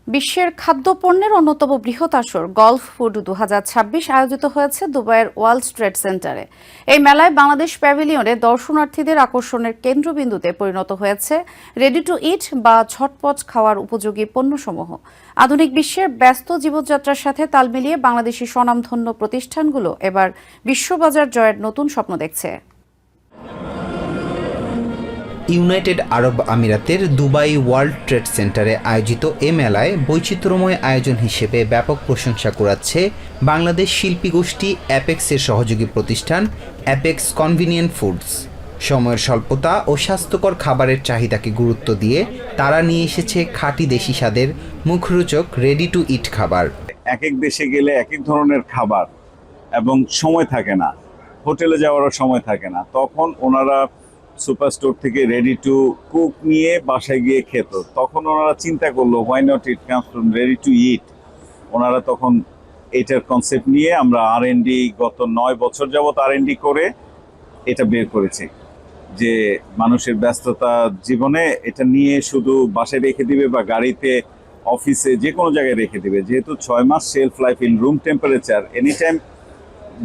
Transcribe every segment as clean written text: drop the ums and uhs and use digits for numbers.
বিশ্বের খাদ্যপণ্যের অন্যতম বৃহৎ আসর গলফ ফুড 2026 আয়োজিত হয়েছে দুবাইয়ের ওয়ার্ল্ড ট্রেড সেন্টারে। এই মেলায় বাংলাদেশ প্যাভিলিয়নে দর্শনার্থীদের আকর্ষণের কেন্দ্রবিন্দুতে পরিণত হয়েছে রেডি টু ইট বা ঝটপট খাওয়ার উপযোগী পণ্যসমূহ। আধুনিক বিশ্বের ব্যস্ত জীবনযাত্রার সাথে তাল মিলিয়ে বাংলাদেশি স্বনামধন্য প্রতিষ্ঠানগুলো এবার বিশ্ববাজার জয়ের নতুন স্বপ্ন দেখছে। ইউনাইটেড আরব আমিরাতের দুবাই ওয়ার্ল্ড ট্রেড সেন্টারে আয়োজিত এ মেলায় বৈচিত্র্যময় আয়োজন হিসেবে ব্যাপক প্রশংসা কুড়াচ্ছে বাংলাদেশ শিল্পী গোষ্ঠী অ্যাপেক্সের সহযোগী প্রতিষ্ঠান অ্যাপেক্স কনভিনিয়েন্ট ফুডস। সময়ের স্বল্পতা ও স্বাস্থ্যকর খাবারের চাহিদাকে গুরুত্ব দিয়ে তারা নিয়ে এসেছে খাঁটি দেশি স্বাদের মুখরোচক রেডি টু ইট খাবার। এক এক দেশে গেলে এক এক ধরনের খাবার এবং সময় থাকে না, হোটেলে যাওয়ারও সময় থাকে না, তখন ওনারা সুপার স্টোর থেকে রেডি টু কুক নিয়ে বাসায় গিয়ে খেত। তখন ওনারা চিন্তা করলো why not it comes from ready to eat. ওনারা তখন এটার কনসেপ্ট নিয়ে আমরা R&D গত 9 বছর যাবত R&D করে এটা বের করেছি যে মানুষের ব্যস্ততা জীবনে এটা নিয়ে শুধু বাসায় রেখে দিবে বা গাড়িতে অফিসে যে কোনো জায়গায় রেখে দিবে। যেহেতু 6 মাস shelf life in room temperature, any time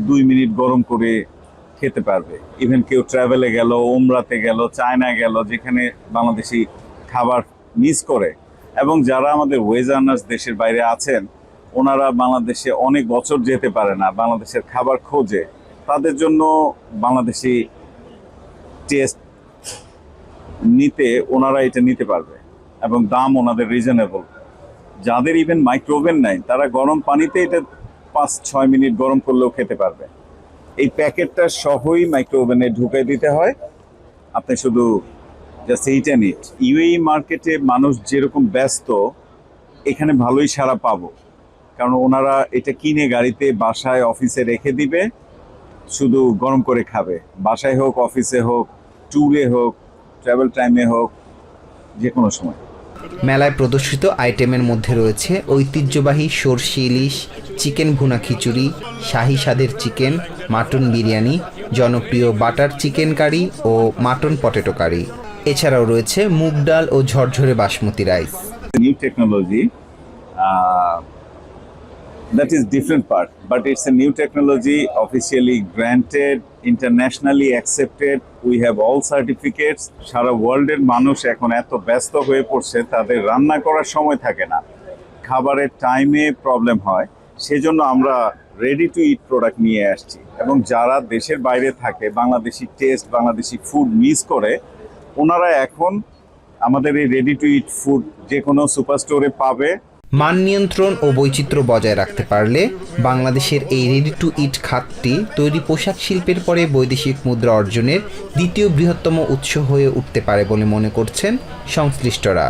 2 minute গরম করে খেতে পারবে। ইভেন কেউ ট্রাভেলে গেল, উমরাতে গেল, চায়না গেল, যেখানে বাংলাদেশি খাবার মিস করে, এবং যারা আমাদের ওয়েজ আর্নার্স দেশের বাইরে আছেন ওনারা বাংলাদেশে অনেক বছর যেতে পারে না, বাংলাদেশের খাবার খোঁজে, তাদের জন্য বাংলাদেশি টেস্ট নিতে ওনারা এটা নিতে পারবে এবং দাম ওনাদের রিজনেবল। যাদের ইভেন মাইক্রোওভেন নাই তারা গরম পানিতে এটা 5-6 মিনিট গরম করলেও খেতে পারবে। এই প্যাকেটটা সহই মাইক্রোওভেনে ঢুকাই দিতে হয়, আপনি শুধু just heat and eat. UAE মার্কেটে মানুষ যেরকম ব্যস্ত, এখানে ভালোই সাড়া পাবো, কারণ ওনারা এটা কিনে গাড়িতে বাসায় অফিসে রেখে দিবে, শুধু গরম করে খাবে, বাসায় হোক, অফিসে হোক, ট্যুরে হোক, ট্রাভেল টাইমে হোক, যে কোনো সময়। মেলায় প্রদর্শিত আইটেমের মধ্যে রয়েছে ঐতিহ্যবাহী সরষে ইলিশ, চিকেন ভুনা খিচুড়ি, শাহী স্বাদের চিকেন, মাটন বিরিয়ানি, জনপ্রিয় বাটার চিকেন কারি ও মাটন পটেটো কারি। এছাড়াও রয়েছে মুগ ডাল ও ঝরঝরে basmati rice. New technology, that is different part, but it's a new technology, officially granted, internationally accepted. We have all certificates. সারা ওয়ার্ল্ডের মানুষ এখন এত ব্যস্ত হয়ে পড়ছে, তাদের রান্না করার সময় থাকে না, খাবারের টাইমে প্রবলেম হয়, সেজন্য আমরা রেডি টু ইট প্রোডাক্ট নিয়ে আসছি। এবং যারা দেশের বাইরে থাকে, Bangladeshi test, Bangladeshi food miss করে, ওনারা এখন আমাদের এই রেডি টু ইট ফুড যে কোনো সুপার স্টোরে পাবে। মান নিয়ন্ত্রণ ও বৈচিত্র্য বজায় রাখতে পারলে বাংলাদেশের এই রেডি টু ইট খাতটি তৈরি পোশাক শিল্পের পরে বৈদেশিক মুদ্রা অর্জনের দ্বিতীয় বৃহত্তম উৎস হয়ে উঠতে পারে বলে মনে করছেন সংশ্লিষ্টরা।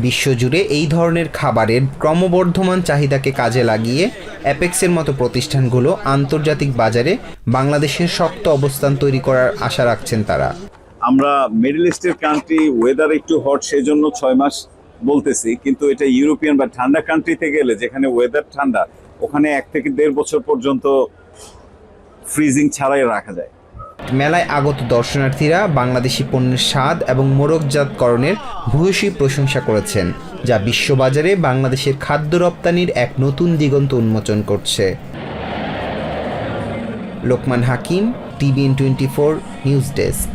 বিশ্বজুড়ে এই ধরনের খাবারের ক্রমবর্ধমান চাহিদাকে কাজে লাগিয়ে অ্যাপেক্সের মতো প্রতিষ্ঠানগুলো আন্তর্জাতিক বাজারে বাংলাদেশের শক্ত অবস্থান তৈরি করার আশা রাখছেন তারা। আমরা মিডল ইস্টের কান্ট্রি, ওয়েদার একটু হট, সেজন্য 6 মাস বলতেছি, কিন্তু এটা ইউরোপিয়ান বা ঠান্ডা কান্ট্রিতে গেলে যেখানে ওয়েদার ঠান্ডা, ওখানে 1 থেকে 1.5 বছর পর্যন্ত ফ্রিজিং ছাড়াই রাখা যায়। মেলায় আগত দর্শনার্থীরা বাংলাদেশি পণ্যের স্বাদ এবং মোড়কজাতকরণের ভূয়সী প্রশংসা করেছেন, যা বিশ্ববাজারে বাংলাদেশের খাদ্য রপ্তানির এক নতুন দিগন্ত উন্মোচন করছে। লোকমান হাকিম, TVN24 নিউজ ডেস্ক।